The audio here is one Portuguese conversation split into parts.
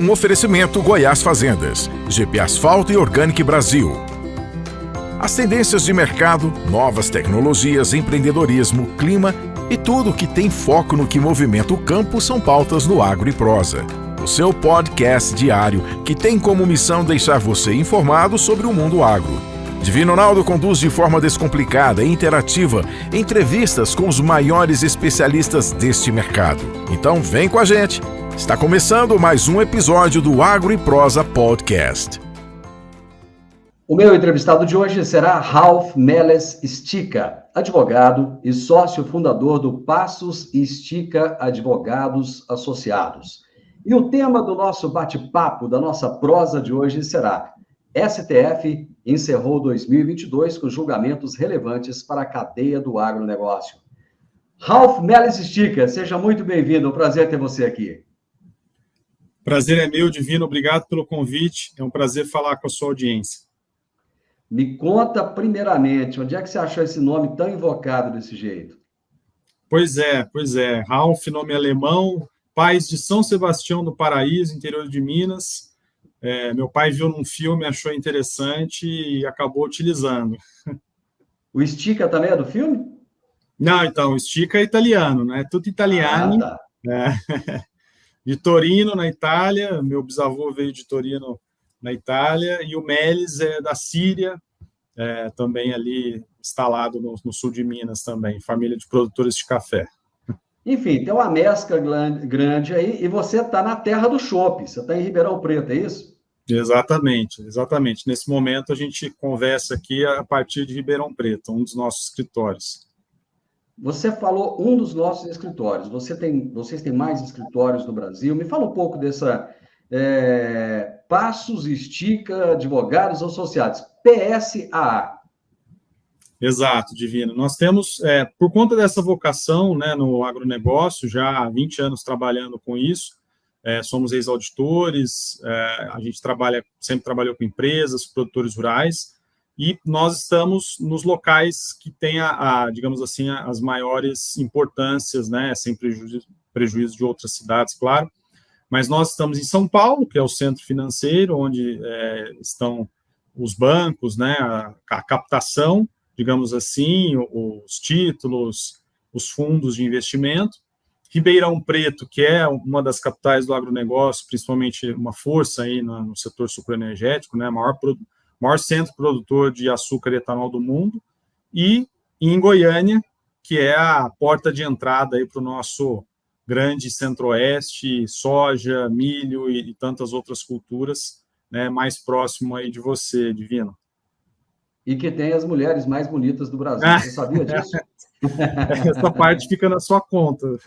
Um oferecimento Goiás Fazendas, GP Asfalto e Organic Brasil. As tendências de mercado, novas tecnologias, empreendedorismo, clima e tudo que tem foco no que movimenta o campo são pautas no Agro e Prosa. O seu podcast diário que tem como missão deixar você informado sobre o mundo agro. Divino Ronaldo conduz de forma descomplicada e interativa entrevistas com os maiores especialistas deste mercado. Então vem com a gente! Está começando mais um episódio do Agro e Prosa Podcast. O meu entrevistado de hoje será Ralph Meles Stika, advogado e sócio fundador do Passos e Stika Advogados Associados. E o tema do nosso bate-papo, da nossa prosa de hoje será: STF encerrou 2022 com julgamentos relevantes para a cadeia do agronegócio. Ralph Meles Stika, seja muito bem-vindo, é um prazer ter você aqui. Prazer é meu, Divino, obrigado pelo convite, é um prazer falar com a sua audiência. Me conta, primeiramente, onde é que você achou esse nome tão invocado desse jeito? Pois é, Ralph, nome alemão, pais de São Sebastião do Paraíso, interior de Minas. Meu pai viu num filme, achou interessante e acabou utilizando. O Stika também é do filme? Não, então, o Stika é italiano, né? Tudo italiano. Ah, tá. De Torino, na Itália. Meu bisavô veio de Torino, na Itália. E o Meles é da Síria, também ali instalado no sul de Minas também. Família de produtores de café. Enfim, tem uma mescla grande aí, e você está na terra do chopp, você está em Ribeirão Preto, é isso? Exatamente. Nesse momento, a gente conversa aqui a partir de Ribeirão Preto, um dos nossos escritórios. Você falou um dos nossos escritórios. Vocês têm mais escritórios no Brasil? Me fala um pouco dessa Passos Stika Advogados Associados, PSAA. Exato, Divino. Nós temos, por conta dessa vocação, né, no agronegócio, já há 20 anos trabalhando com isso, somos ex-auditores, a gente sempre trabalhou com empresas, produtores rurais, e nós estamos nos locais que têm, digamos assim, as maiores importâncias, né, sem prejuízo de outras cidades, claro, mas nós estamos em São Paulo, que é o centro financeiro, onde estão os bancos, né, a captação, digamos assim, os títulos, os fundos de investimento. Ribeirão Preto, que é uma das capitais do agronegócio, principalmente uma força aí no setor sucroenergético, né, maior centro produtor de açúcar e etanol do mundo, e em Goiânia, que é a porta de entrada para o nosso grande centro-oeste, soja, milho e tantas outras culturas, né, mais próximo aí de você, Divino. E que tem as mulheres mais bonitas do Brasil. Você sabia disso? Essa parte fica na sua conta.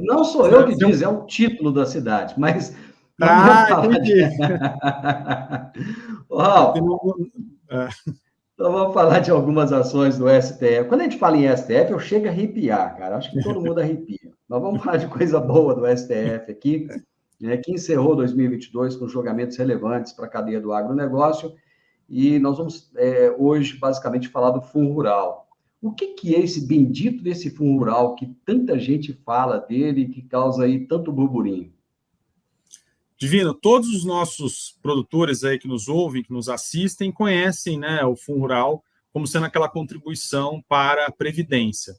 Não sou eu que diz, é o título da cidade, mas... entendi. Então vamos falar de algumas ações do STF. Quando a gente fala em STF, eu chego a arrepiar, cara. Acho que todo mundo arrepia. Mas vamos falar de coisa boa do STF aqui, né, que encerrou 2022 com julgamentos relevantes para a cadeia do agronegócio. E nós vamos hoje, basicamente, falar do Fundo Rural. O que é esse bendito desse Fundo Rural que tanta gente fala dele e que causa aí tanto burburinho? Divino, todos os nossos produtores aí que nos ouvem, que nos assistem, conhecem, né, o Fundo Rural como sendo aquela contribuição para a Previdência.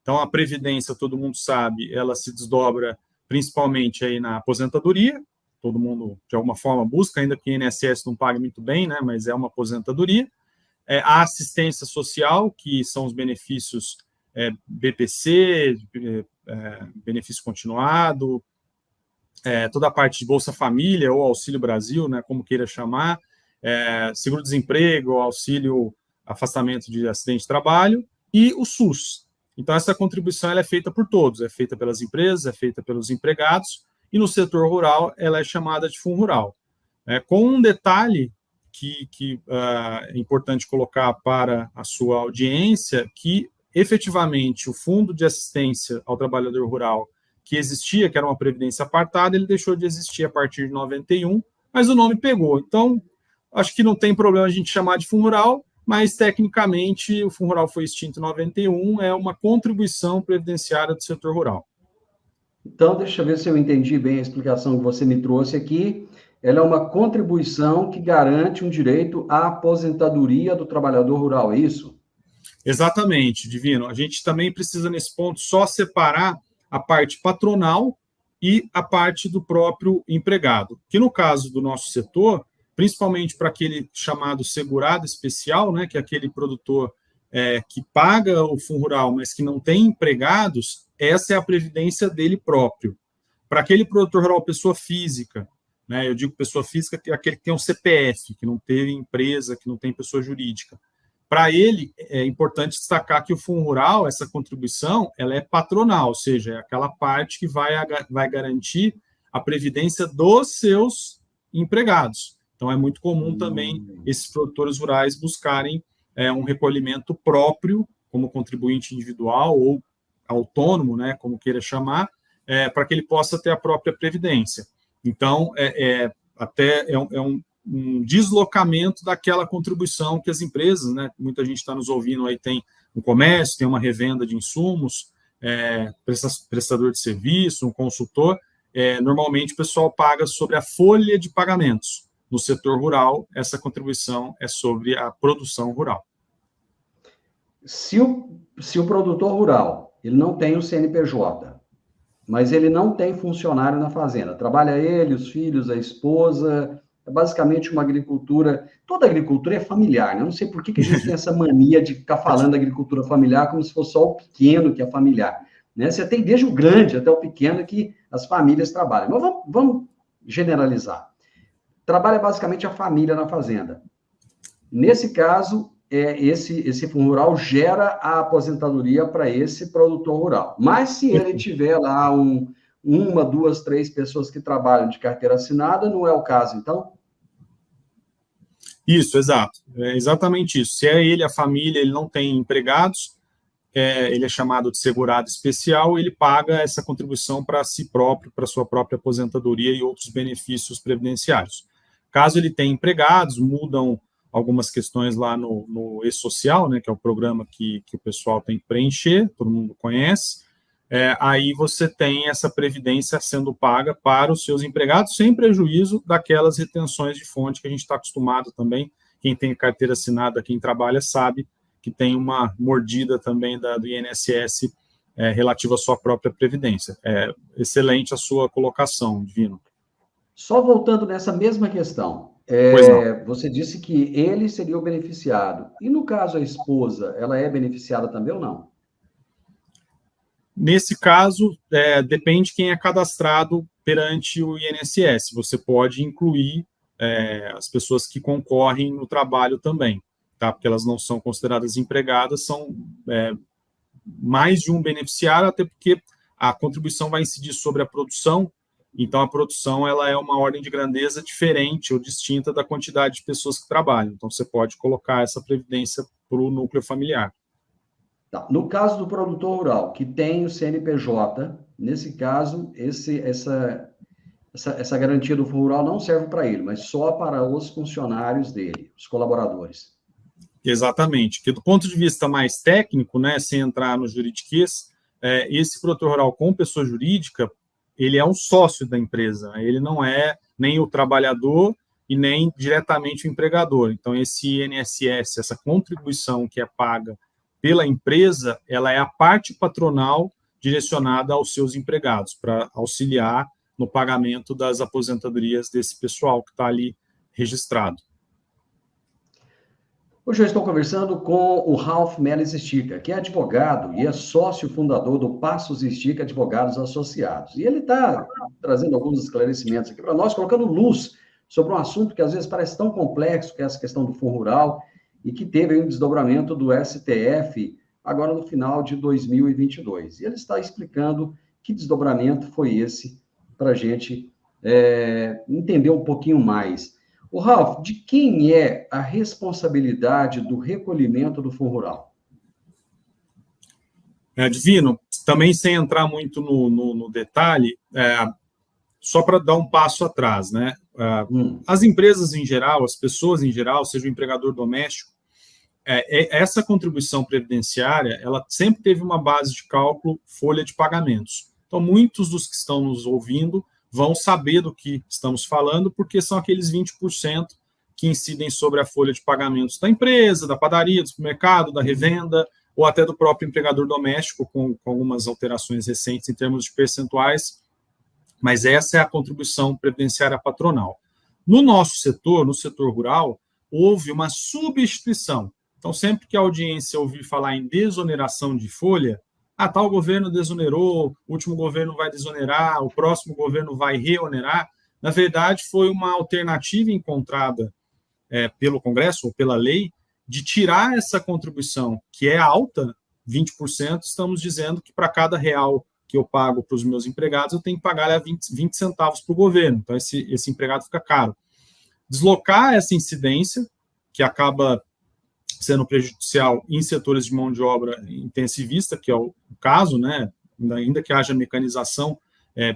Então, a Previdência, todo mundo sabe, ela se desdobra principalmente aí na aposentadoria. Todo mundo, de alguma forma, busca, ainda que o INSS não pague muito bem, né, mas é uma aposentadoria. A assistência social, que são os benefícios BPC, benefício continuado, toda a parte de Bolsa Família ou Auxílio Brasil, né, como queira chamar, seguro-desemprego, auxílio afastamento de acidente de trabalho, e o SUS. Então, essa contribuição ela é feita por todos, é feita pelas empresas, é feita pelos empregados, e no setor rural ela é chamada de Fundo Rural. Com um detalhe que é importante colocar para a sua audiência, que efetivamente o Fundo de Assistência ao Trabalhador Rural que existia, que era uma previdência apartada, ele deixou de existir a partir de 91, mas o nome pegou. Então, acho que não tem problema a gente chamar de Fundo Rural, mas, tecnicamente, o Fundo Rural foi extinto em 91, é uma contribuição previdenciária do setor rural. Então, deixa eu ver se eu entendi bem a explicação que você me trouxe aqui. Ela é uma contribuição que garante um direito à aposentadoria do trabalhador rural, é isso? Exatamente, Divino. A gente também precisa, nesse ponto, só separar a parte patronal e a parte do próprio empregado. Que no caso do nosso setor, principalmente para aquele chamado segurado especial, né, que é aquele produtor que paga o fundo rural, mas que não tem empregados, essa é a previdência dele próprio. Para aquele produtor rural, pessoa física, né, eu digo pessoa física, que é aquele que tem um CPF, que não teve empresa, que não tem pessoa jurídica. Para ele, é importante destacar que o fundo rural, essa contribuição, ela é patronal, ou seja, é aquela parte que vai garantir a previdência dos seus empregados. Então, é muito comum também esses produtores rurais buscarem um recolhimento próprio, como contribuinte individual ou autônomo, né, como queira chamar, para que ele possa ter a própria previdência. Então, até um deslocamento daquela contribuição que as empresas, né, muita gente está nos ouvindo aí, tem um comércio, tem uma revenda de insumos, prestador de serviço, um consultor, normalmente o pessoal paga sobre a folha de pagamentos. No setor rural, essa contribuição é sobre a produção rural. Se o produtor rural ele não tem o CNPJ, mas ele não tem funcionário na fazenda, trabalha ele, os filhos, a esposa, é basicamente uma agricultura, toda agricultura é familiar, né? Eu não sei por que a gente tem essa mania de ficar falando da agricultura familiar como se fosse só o pequeno que é familiar, né? Você tem desde o grande até o pequeno que as famílias trabalham. Mas vamos generalizar. Trabalha basicamente a família na fazenda. Nesse caso, esse fundo rural gera a aposentadoria para esse produtor rural. Mas se ele tiver lá uma, duas, três pessoas que trabalham de carteira assinada, não é o caso, então? Isso, exato. É exatamente isso. Se é ele, a família, ele não tem empregados, ele é chamado de segurado especial, ele paga essa contribuição para si próprio, para sua própria aposentadoria e outros benefícios previdenciários. Caso ele tenha empregados, mudam algumas questões lá no E-Social, né, que é o programa que o pessoal tem que preencher, todo mundo conhece, aí você tem essa previdência sendo paga para os seus empregados, sem prejuízo daquelas retenções de fonte que a gente está acostumado também. Quem tem carteira assinada, quem trabalha, sabe que tem uma mordida também do INSS relativa à sua própria previdência. Excelente a sua colocação, Divino. Só voltando nessa mesma questão, você disse que ele seria o beneficiado. E no caso a esposa, ela é beneficiada também ou não? Nesse caso, depende de quem é cadastrado perante o INSS. Você pode incluir as pessoas que concorrem no trabalho também, tá? Porque elas não são consideradas empregadas, são mais de um beneficiário, até porque a contribuição vai incidir sobre a produção. Então, a produção ela é uma ordem de grandeza diferente ou distinta da quantidade de pessoas que trabalham. Então, você pode colocar essa previdência para o núcleo familiar. Tá. No caso do produtor rural, que tem o CNPJ, nesse caso, essa garantia do fundo rural não serve para ele, mas só para os funcionários dele, os colaboradores. Exatamente. Porque do ponto de vista mais técnico, né, sem entrar no juridiquês, esse produtor rural com pessoa jurídica, ele é um sócio da empresa, ele não é nem o trabalhador e nem diretamente o empregador. Então, esse INSS, essa contribuição que é paga pela empresa, ela é a parte patronal direcionada aos seus empregados, para auxiliar no pagamento das aposentadorias desse pessoal que está ali registrado. Hoje eu estou conversando com o Ralph Melles Estica, que é advogado e é sócio fundador do Passos Estica Advogados Associados. E ele está trazendo alguns esclarecimentos aqui para nós, colocando luz sobre um assunto que às vezes parece tão complexo, que é essa questão do fundo rural, e que teve um desdobramento do STF agora no final de 2022. E ele está explicando que desdobramento foi esse para a gente entender um pouquinho mais. O Ralph, de quem é a responsabilidade do recolhimento do fundo rural? Divino, também sem entrar muito no detalhe, só para dar um passo atrás, né? As empresas em geral, as pessoas em geral, seja o empregador doméstico, essa contribuição previdenciária, ela sempre teve uma base de cálculo folha de pagamentos. Então, muitos dos que estão nos ouvindo vão saber do que estamos falando, porque são aqueles 20% que incidem sobre a folha de pagamentos da empresa, da padaria, do supermercado, da revenda, ou até do próprio empregador doméstico, com algumas alterações recentes em termos de percentuais, mas essa é a contribuição previdenciária patronal. No nosso setor, no setor rural, houve uma substituição. Então, sempre que a audiência ouvir falar em desoneração de folha, tal governo desonerou, o último governo vai desonerar, o próximo governo vai reonerar, na verdade, foi uma alternativa encontrada pelo Congresso ou pela lei de tirar essa contribuição, que é alta, 20%, estamos dizendo que para cada real que eu pago para os meus empregados, eu tenho que pagar 20 centavos para o governo. Então, esse empregado fica caro. Deslocar essa incidência, que acaba sendo prejudicial em setores de mão de obra intensivista, que é o caso, né? Ainda que haja mecanização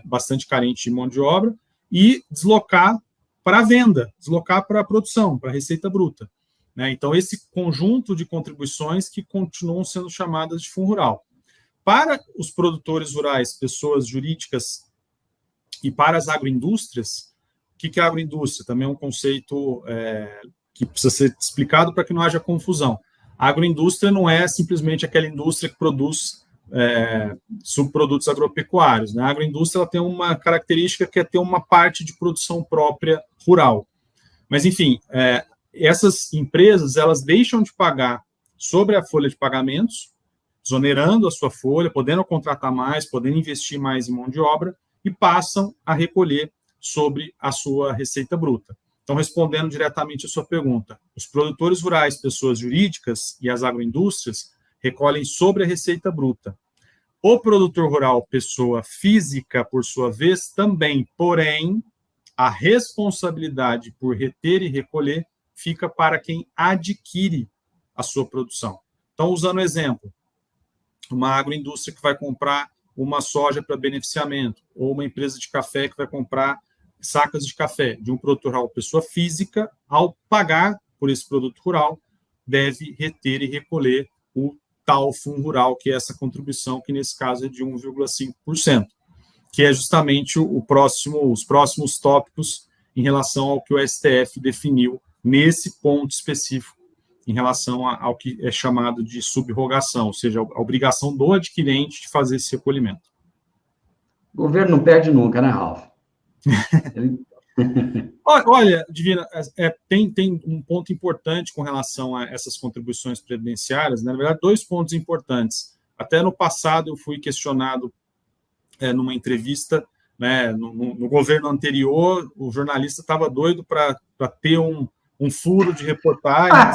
bastante carente de mão de obra, e deslocar para a venda, deslocar para a produção, para a receita bruta. Né? Então, esse conjunto de contribuições que continuam sendo chamadas de fundo rural. Para os produtores rurais, pessoas jurídicas, e para as agroindústrias, o que é agroindústria? Também é um conceito que precisa ser explicado para que não haja confusão. A agroindústria não é simplesmente aquela indústria que produz subprodutos agropecuários. Né? A agroindústria ela tem uma característica que é ter uma parte de produção própria rural. Mas, enfim, essas empresas elas deixam de pagar sobre a folha de pagamentos, desonerando a sua folha, podendo contratar mais, podendo investir mais em mão de obra, e passam a recolher sobre a sua receita bruta. Então, respondendo diretamente a sua pergunta, os produtores rurais, pessoas jurídicas e as agroindústrias recolhem sobre a receita bruta. O produtor rural, pessoa física, por sua vez, também, porém, a responsabilidade por reter e recolher fica para quem adquire a sua produção. Então, usando o exemplo, uma agroindústria que vai comprar uma soja para beneficiamento, ou uma empresa de café que vai comprar sacas de café de um produtor rural, pessoa física, ao pagar por esse produto rural, deve reter e recolher o tal fundo rural, que é essa contribuição, que nesse caso é de 1,5%, que é justamente os próximos tópicos em relação ao que o STF definiu nesse ponto específico, em relação ao que é chamado de subrogação, ou seja, a obrigação do adquirente de fazer esse recolhimento. O governo não perde nunca, né, Ralf? Olha, Divina, tem um ponto importante com relação a essas contribuições previdenciárias, né? Na verdade, 2 pontos importantes. Até no passado eu fui questionado numa entrevista, né, no governo anterior, o jornalista estava doido para ter um furo de reportagem,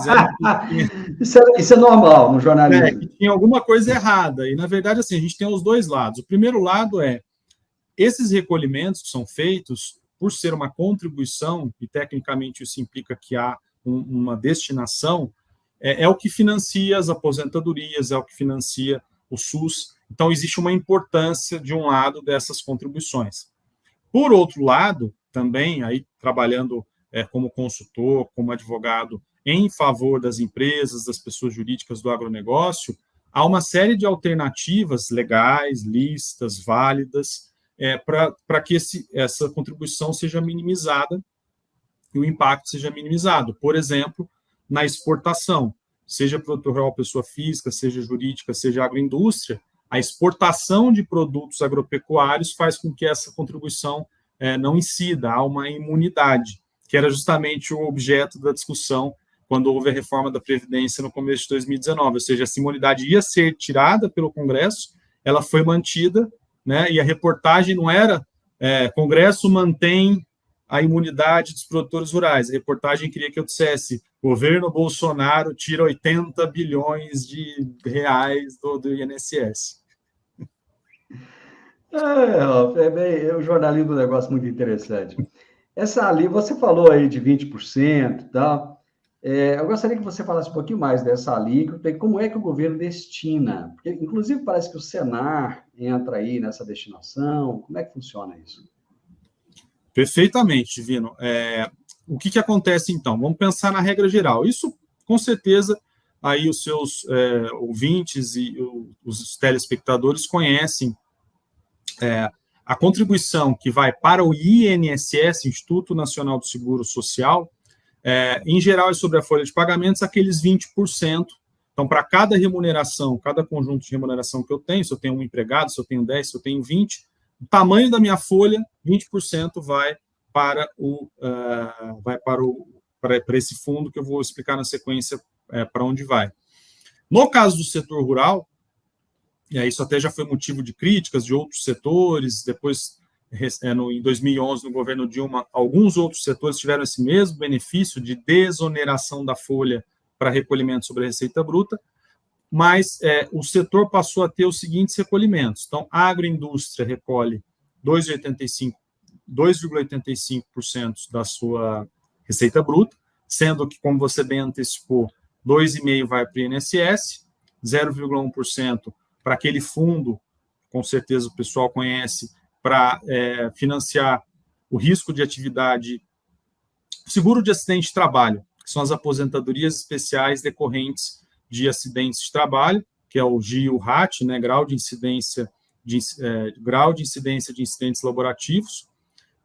dizendo que isso é normal no jornalismo. Que tinha alguma coisa errada. E, na verdade, assim, a gente tem os dois lados. O primeiro lado esses recolhimentos que são feitos, por ser uma contribuição, e tecnicamente isso implica que há uma destinação, é o que financia as aposentadorias, é o que financia o SUS. Então, existe uma importância, de um lado, dessas contribuições. Por outro lado, também, aí trabalhando como consultor, como advogado, em favor das empresas, das pessoas jurídicas do agronegócio, há uma série de alternativas legais, lícitas, válidas, para que essa contribuição seja minimizada e o impacto seja minimizado. Por exemplo, na exportação, seja produtor rural, pessoa física, seja jurídica, seja agroindústria, a exportação de produtos agropecuários faz com que essa contribuição não incida, há uma imunidade, que era justamente o objeto da discussão quando houve a reforma da Previdência no começo de 2019, ou seja, essa imunidade ia ser tirada pelo Congresso, ela foi mantida, né, e a reportagem não era Congresso mantém a imunidade dos produtores rurais, a reportagem queria que eu dissesse governo Bolsonaro tira 80 bilhões de reais do INSS. O jornalismo é um negócio muito interessante. Essa ali, você falou aí de 20% e tal. Eu gostaria que você falasse um pouquinho mais dessa alíquota e como é que o governo destina. Porque, inclusive, parece que o Senar entra aí nessa destinação. Como é que funciona isso? Perfeitamente, Divino. O que acontece, então? Vamos pensar na regra geral. Isso, com certeza, aí os seus ouvintes e os telespectadores conhecem a contribuição que vai para o INSS, Instituto Nacional do Seguro Social, em geral é sobre a folha de pagamentos, aqueles 20%. Então, para cada remuneração, cada conjunto de remuneração que eu tenho, se eu tenho um empregado, se eu tenho 10, se eu tenho 20, o tamanho da minha folha, 20% vai para esse fundo que eu vou explicar na sequência para onde vai. No caso do setor rural, e isso até já foi motivo de críticas de outros setores, depois, em 2011, no governo Dilma, alguns outros setores tiveram esse mesmo benefício de desoneração da folha para recolhimento sobre a receita bruta, mas o setor passou a ter os seguintes recolhimentos. Então, a agroindústria recolhe 2,85% da sua receita bruta, sendo que, como você bem antecipou, 2,5% vai para o INSS, 0,1% para aquele fundo, com certeza o pessoal conhece, para financiar o risco de atividade, seguro de acidente de trabalho, que são as aposentadorias especiais decorrentes de acidentes de trabalho, que é o GIL-RAT, né, grau de incidência de incidentes laborativos,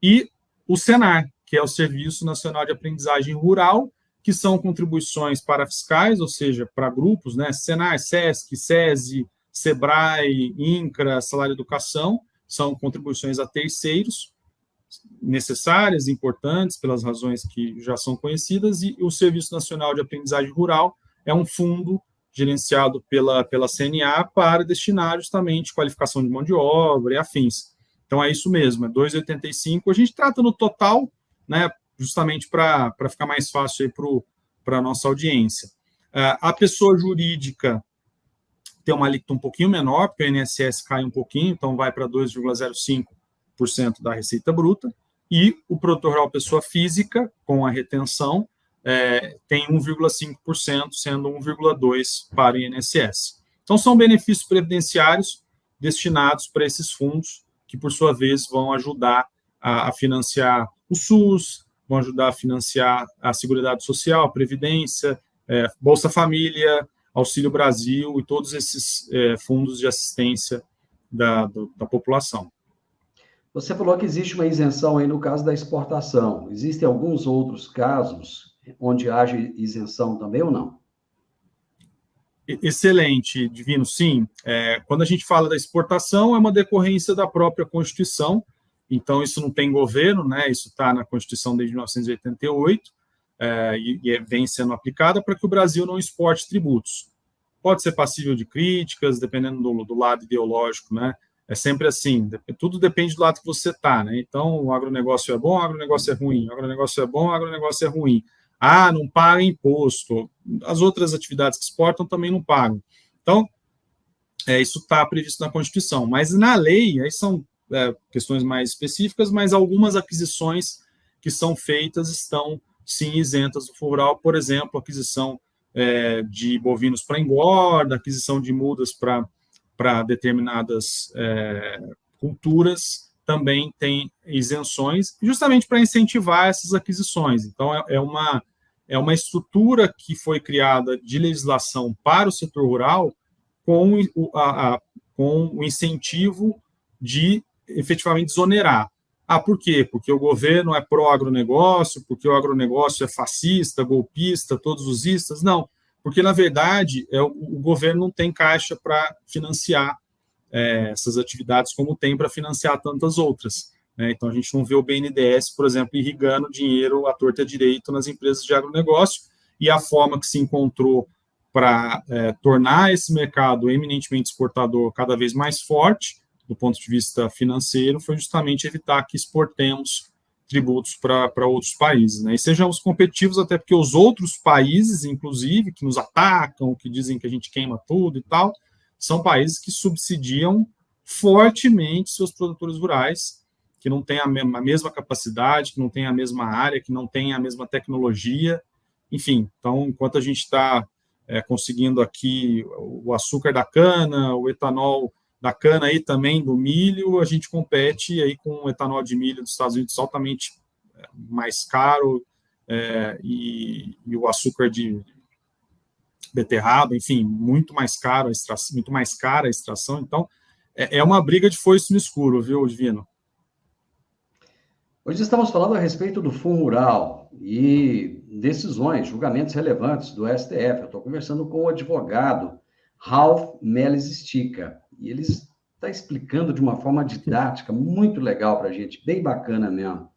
e o SENAR, que é o Serviço Nacional de Aprendizagem Rural, que são contribuições para fiscais, ou seja, para grupos, né, SENAR, SESC, SESI, SEBRAE, INCRA, Salário Educação, são contribuições a terceiros, necessárias, importantes, pelas razões que já são conhecidas, e o Serviço Nacional de Aprendizagem Rural é um fundo gerenciado pela CNA para destinar justamente qualificação de mão de obra e afins. Então, é isso mesmo, é 2,85. A gente trata no total, né, justamente para ficar mais fácil para a nossa audiência. A pessoa jurídica tem uma alíquota um pouquinho menor, porque o INSS cai um pouquinho, então vai para 2,05% da receita bruta, e o produtor rural pessoa física, com a retenção, tem 1,5%, sendo 1,2% para o INSS. Então, são benefícios previdenciários destinados para esses fundos, que, por sua vez, vão ajudar a financiar o SUS, vão ajudar a financiar a Seguridade Social, a Previdência, Bolsa Família, Auxílio Brasil e todos esses fundos de assistência da população. Você falou que existe uma isenção aí no caso da exportação. Existem alguns outros casos onde haja isenção também ou não? Excelente, Divino. Sim, quando a gente fala da exportação, é uma decorrência da própria Constituição, então isso não tem governo, né? Isso está na Constituição desde 1988, e vem sendo aplicada para que o Brasil não exporte tributos. Pode ser passível de críticas, dependendo do lado ideológico, né? É sempre assim, tudo depende do lado que você está, né? Então, o agronegócio é bom, o agronegócio é ruim, o agronegócio é bom, o agronegócio é ruim. Não paga imposto. As outras atividades que exportam também não pagam. Então, isso está previsto na Constituição. Mas na lei, aí são questões mais específicas, mas algumas aquisições que são feitas estão, sim, isentas do fundo rural. Por exemplo, aquisição de bovinos para engorda, aquisição de mudas para determinadas culturas, também tem isenções, justamente para incentivar essas aquisições. Então, é uma estrutura que foi criada de legislação para o setor rural com o incentivo de efetivamente desonerar. Por quê? Porque o governo é pró-agronegócio, porque o agronegócio é fascista, golpista, todos os istas? Não, porque, na verdade, o governo não tem caixa para financiar essas atividades como tem para financiar tantas outras, né? Então, a gente não vê o BNDES, por exemplo, irrigando dinheiro à torta e à direita nas empresas de agronegócio, e a forma que se encontrou para tornar esse mercado eminentemente exportador cada vez mais forte, do ponto de vista financeiro, foi justamente evitar que exportemos tributos para outros países, né? E sejamos competitivos, até porque os outros países, inclusive, que nos atacam, que dizem que a gente queima tudo e tal, são países que subsidiam fortemente seus produtores rurais, que não têm a mesma capacidade, que não têm a mesma área, que não têm a mesma tecnologia, enfim. Então, enquanto a gente está conseguindo aqui o açúcar da cana, o etanol da cana e também do milho, a gente compete aí com o etanol de milho dos Estados Unidos altamente mais caro, e o açúcar de beterraba, enfim, muito mais cara a extração. Então, é uma briga de foice no escuro, viu, Divino? Hoje estamos falando a respeito do Fundo Rural e decisões, julgamentos relevantes do STF. Eu estou conversando com o advogado Ralph Melles Stica, e ele está explicando de uma forma didática muito legal para a gente, bem bacana mesmo.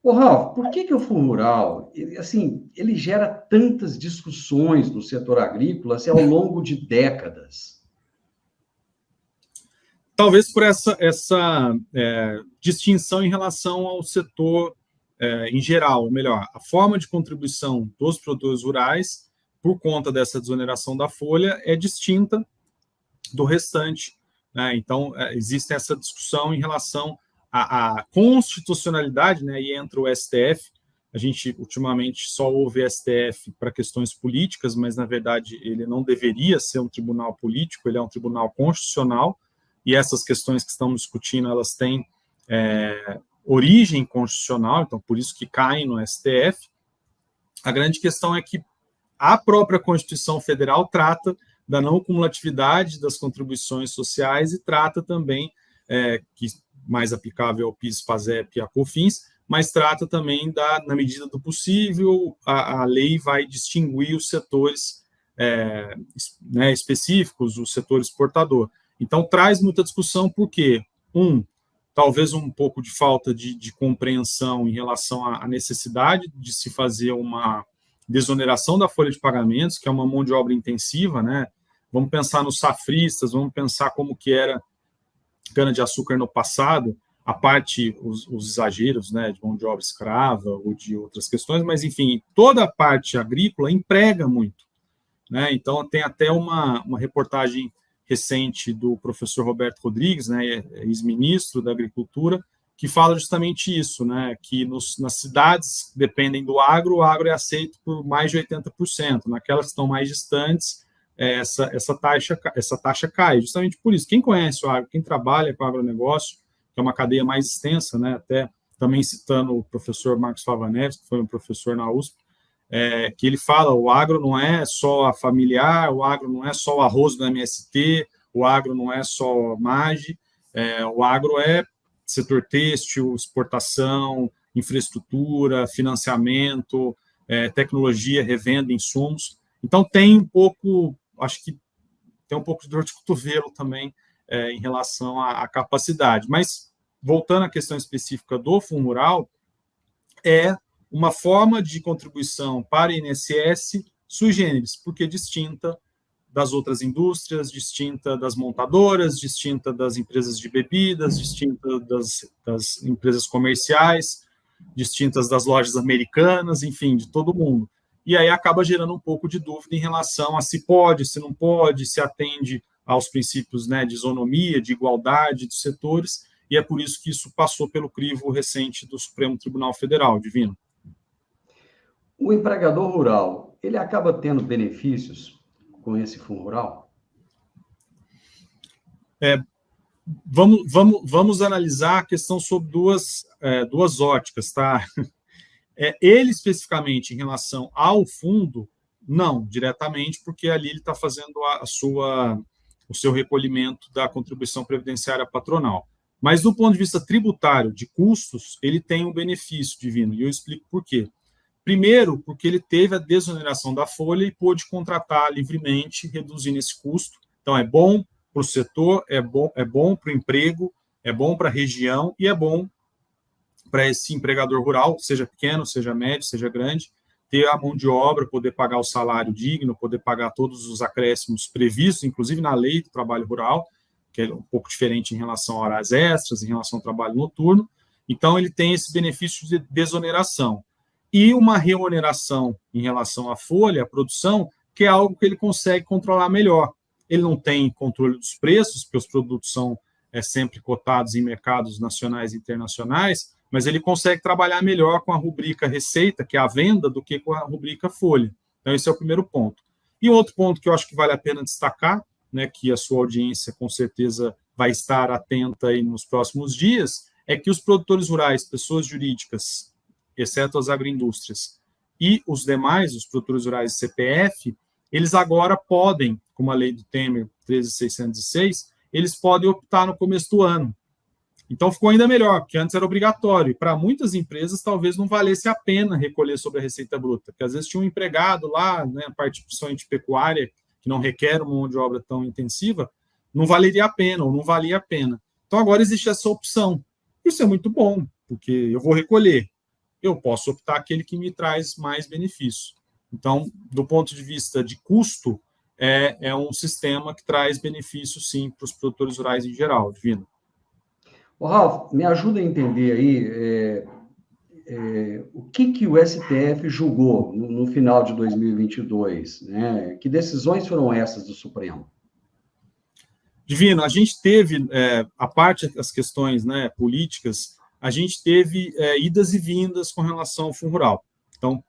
Ô, Ralph, por que o Fundo Rural, ele gera tantas discussões no setor agrícola ao longo de décadas? Talvez por essa distinção em relação ao setor em geral, ou melhor, a forma de contribuição dos produtores rurais, por conta dessa desoneração da folha, é distinta do restante, né? Então, existe essa discussão em relação à constitucionalidade, né? E entra o STF. A gente, ultimamente, só ouve STF para questões políticas, mas, na verdade, ele não deveria ser um tribunal político, ele é um tribunal constitucional, e essas questões que estamos discutindo, elas têm origem constitucional, então, por isso que caem no STF. A grande questão é que a própria Constituição Federal trata da não cumulatividade das contribuições sociais e trata também, que mais aplicável ao PIS, PASEP e a COFINS, mas trata também na medida do possível, a lei vai distinguir os setores específicos, o setor exportador. Então, traz muita discussão, porque, talvez um pouco de falta de compreensão em relação à necessidade de se fazer uma desoneração da folha de pagamentos, que é uma mão de obra intensiva, né? Vamos pensar nos safristas, vamos pensar como que era cana-de-açúcar no passado, a parte, os exageros, né, de mão de obra escrava ou de outras questões, mas, enfim, toda a parte agrícola emprega muito, né? Então, tem até uma reportagem recente do professor Roberto Rodrigues, né, ex-ministro da Agricultura, que fala justamente isso, né, que nas cidades que dependem do agro, o agro é aceito por mais de 80%, naquelas que estão mais distantes, essa taxa cai, justamente por isso. Quem conhece o agro, quem trabalha com o agronegócio, que é uma cadeia mais extensa, né, até também citando o professor Marcos Favaneves, que foi um professor na USP, que ele fala, o agro não é só a familiar, o agro não é só o arroz do MST, o agro não é só MAGE, o agro é setor têxtil, exportação, infraestrutura, financiamento, tecnologia, revenda, insumos. Então, tem um pouco, acho que tem um pouco de dor de cotovelo também em relação à capacidade. Mas, voltando à questão específica do Fundo Rural, é uma forma de contribuição para a INSS sui generis, porque distinta das outras indústrias, distinta das montadoras, distinta das empresas de bebidas, distinta das empresas comerciais, distintas das lojas americanas, enfim, de todo mundo. E aí acaba gerando um pouco de dúvida em relação a se pode, se não pode, se atende aos princípios, né, de isonomia, de igualdade dos setores, e é por isso que isso passou pelo crivo recente do Supremo Tribunal Federal, Divino. O empregador rural, ele acaba tendo benefícios com esse Fundo Rural? Vamos analisar a questão sob duas óticas, tá? Ele especificamente em relação ao fundo, não, diretamente, porque ali ele está fazendo o seu recolhimento da contribuição previdenciária patronal. Mas do ponto de vista tributário, de custos, ele tem um benefício, Divino, e eu explico por quê. Primeiro, porque ele teve a desoneração da folha e pôde contratar livremente, reduzindo esse custo. Então, é bom para o setor, é bom para o emprego, é bom para a região e é bom para esse empregador rural, seja pequeno, seja médio, seja grande, ter a mão de obra, poder pagar o salário digno, poder pagar todos os acréscimos previstos, inclusive na lei do trabalho rural, que é um pouco diferente em relação a horas extras, em relação ao trabalho noturno. Então, ele tem esse benefício de desoneração. E uma reoneração em relação à folha, à produção, que é algo que ele consegue controlar melhor. Ele não tem controle dos preços, porque os produtos são sempre cotados em mercados nacionais e internacionais, mas ele consegue trabalhar melhor com a rubrica receita, que é a venda, do que com a rubrica folha. Então, esse é o primeiro ponto. E outro ponto que eu acho que vale a pena destacar, né, que a sua audiência com certeza vai estar atenta aí nos próximos dias, é que os produtores rurais, pessoas jurídicas, exceto as agroindústrias, e os demais, os produtores rurais CPF, eles agora podem, como a lei do Temer 13.606, eles podem optar no começo do ano. Então, ficou ainda melhor, porque antes era obrigatório. Para muitas empresas, talvez não valesse a pena recolher sobre a receita bruta, porque às vezes tinha um empregado lá, né, a parte principalmente pecuária, que não requer uma mão de obra tão intensiva, não valeria a pena, ou não valia a pena. Então, agora existe essa opção. Isso é muito bom, porque eu vou recolher. Eu posso optar aquele que me traz mais benefício. Então, do ponto de vista de custo, é um sistema que traz benefício, sim, para os produtores rurais em geral, Divino. Ô, Ralf, me ajuda a entender aí o que o STF julgou no final de 2022, né? Que decisões foram essas do Supremo? Divino, a gente teve, a parte das questões, né, políticas, a gente teve idas e vindas com relação ao Fundo Rural. Então,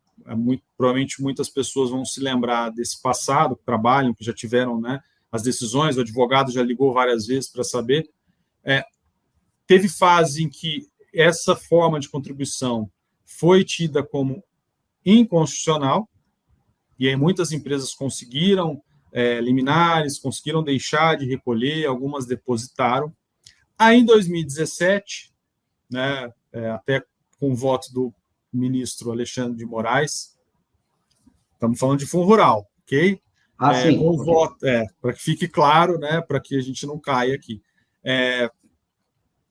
provavelmente muitas pessoas vão se lembrar desse passado, que trabalham, que já tiveram, né, as decisões, o advogado já ligou várias vezes para saber. Teve fase em que essa forma de contribuição foi tida como inconstitucional, e aí muitas empresas conseguiram liminares, conseguiram deixar de recolher, algumas depositaram. Aí, em 2017, né, até com o voto do ministro Alexandre de Moraes, estamos falando de Fundo Rural, ok? Sim. Com o voto, para que fique claro, né, para que a gente não caia aqui.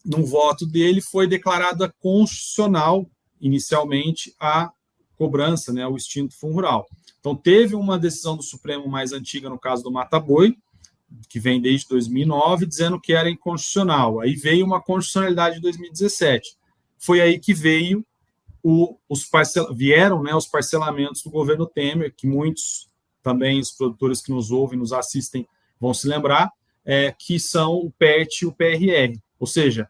No voto dele, foi declarada constitucional, inicialmente, a cobrança, né, o extinto Fundo Rural. Então, teve uma decisão do Supremo mais antiga, no caso do Mata Boi, que vem desde 2009, dizendo que era inconstitucional. Aí veio uma constitucionalidade de 2017. Foi aí que vieram, né, os parcelamentos do governo Temer, que muitos também, os produtores que nos ouvem, nos assistem, vão se lembrar, que são o PET e o PRR. Ou seja,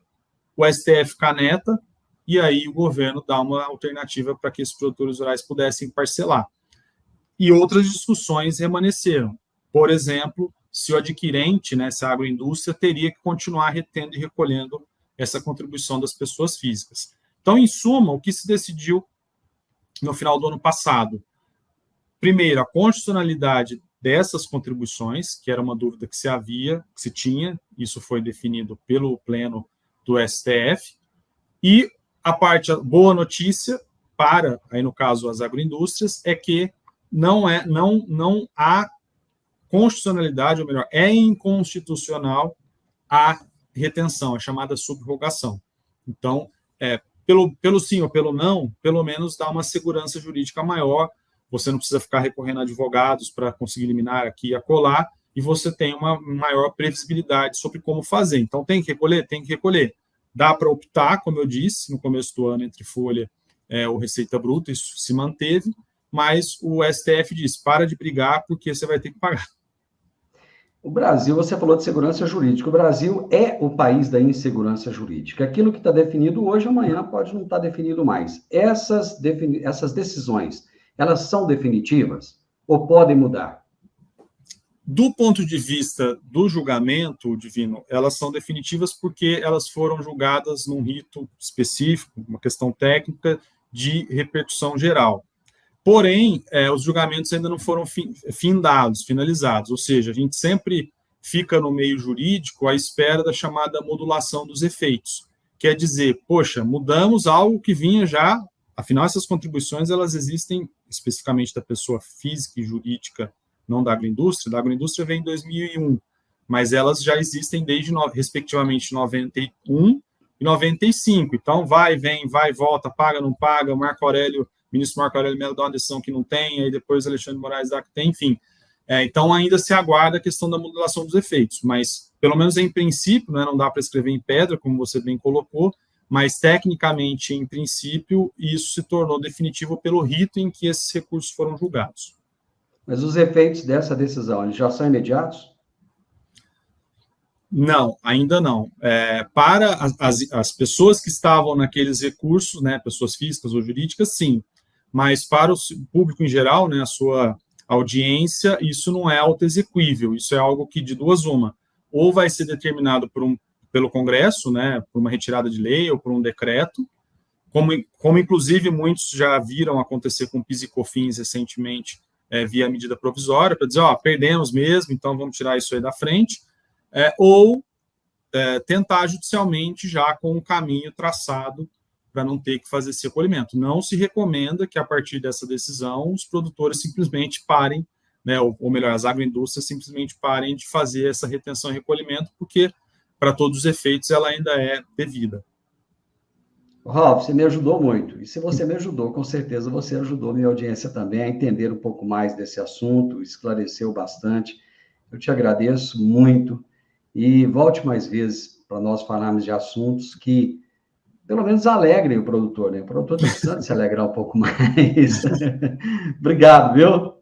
o STF caneta e aí o governo dá uma alternativa para que esses produtores rurais pudessem parcelar. E outras discussões remanesceram. Por exemplo, se o adquirente, né, se a agroindústria, teria que continuar retendo e recolhendo essa contribuição das pessoas físicas. Então, em suma, o que se decidiu no final do ano passado? Primeiro, a constitucionalidade dessas contribuições, que era uma dúvida que se tinha, isso foi definido pelo Pleno do STF, e a boa notícia para, aí no caso, as agroindústrias, é que não há constitucionalidade, ou melhor, é inconstitucional a retenção, a chamada subrogação. Então, pelo sim ou pelo não, pelo menos dá uma segurança jurídica maior, você não precisa ficar recorrendo a advogados para conseguir eliminar aqui e acolá, e você tem uma maior previsibilidade sobre como fazer. Então, tem que recolher? Tem que recolher. Dá para optar, como eu disse, no começo do ano, entre folha ou receita bruta, isso se manteve, mas o STF diz, para de brigar, porque você vai ter que pagar. O Brasil, você falou de segurança jurídica, o Brasil é o país da insegurança jurídica. Aquilo que está definido hoje, amanhã pode não estar definido mais. Essas decisões, elas são definitivas ou podem mudar? Do ponto de vista do julgamento, Divino, elas são definitivas porque elas foram julgadas num rito específico, uma questão técnica de repercussão geral. Porém, os julgamentos ainda não foram finalizados, ou seja, a gente sempre fica no meio jurídico à espera da chamada modulação dos efeitos. Quer dizer, poxa, mudamos algo que vinha já, afinal essas contribuições elas existem especificamente da pessoa física e jurídica, não da agroindústria. Da agroindústria vem em 2001, mas elas já existem desde, respectivamente, 91 e 95. Então, vai, vem, vai, volta, paga, não paga, o ministro Marco Aurélio Mello dá uma decisão que não tem, aí depois Alexandre de Moraes dá que tem, enfim. Então, ainda se aguarda a questão da modulação dos efeitos, mas, pelo menos em princípio, né, não dá para escrever em pedra, como você bem colocou, mas, tecnicamente, em princípio, isso se tornou definitivo pelo rito em que esses recursos foram julgados. Mas os efeitos dessa decisão, eles já são imediatos? Não, ainda não. Para as pessoas que estavam naqueles recursos, né, pessoas físicas ou jurídicas, sim. Mas para o público em geral, né, a sua audiência, isso não é autoexequível. Isso é algo que, de duas uma, ou vai ser determinado pelo Congresso, né, por uma retirada de lei ou por um decreto, como inclusive muitos já viram acontecer com PIS e COFINS recentemente, via medida provisória, para dizer, perdemos mesmo, então vamos tirar isso aí da frente, ou tentar judicialmente já com um caminho traçado para não ter que fazer esse recolhimento. Não se recomenda que, a partir dessa decisão, os produtores simplesmente parem, né, ou melhor, as agroindústrias simplesmente parem de fazer essa retenção e recolhimento, porque, para todos os efeitos, ela ainda é devida. Ralf, você me ajudou muito. E se você me ajudou, com certeza você ajudou minha audiência também a entender um pouco mais desse assunto, esclareceu bastante. Eu te agradeço muito e volte mais vezes para nós falarmos de assuntos que, pelo menos, alegrem o produtor, né? O produtor está precisando se alegrar um pouco mais. Obrigado, viu?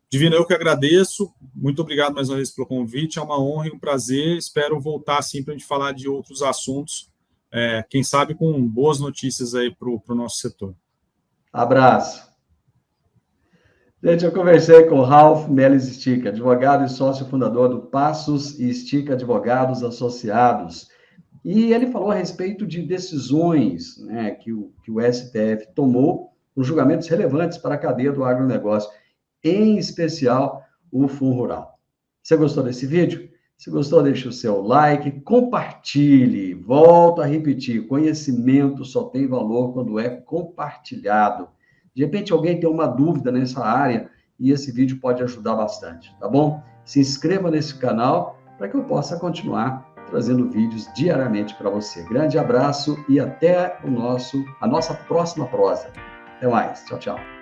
Divino, eu que agradeço. Muito obrigado mais uma vez pelo convite. É uma honra e um prazer. Espero voltar assim para a gente falar de outros assuntos, quem sabe com boas notícias aí para o nosso setor. Abraço. Gente, eu conversei com o Ralf Melles Stica, advogado e sócio fundador do Passos e Stica Advogados Associados. E ele falou a respeito de decisões, né, que o STF tomou, os julgamentos relevantes para a cadeia do agronegócio, em especial o Fundo Rural. Você gostou desse vídeo? Se gostou, deixe o seu like, compartilhe. Volto a repetir, conhecimento só tem valor quando é compartilhado. De repente, alguém tem uma dúvida nessa área e esse vídeo pode ajudar bastante, tá bom? Se inscreva nesse canal para que eu possa continuar trazendo vídeos diariamente para você. Grande abraço e até a nossa próxima prosa. Até mais. Tchau, tchau.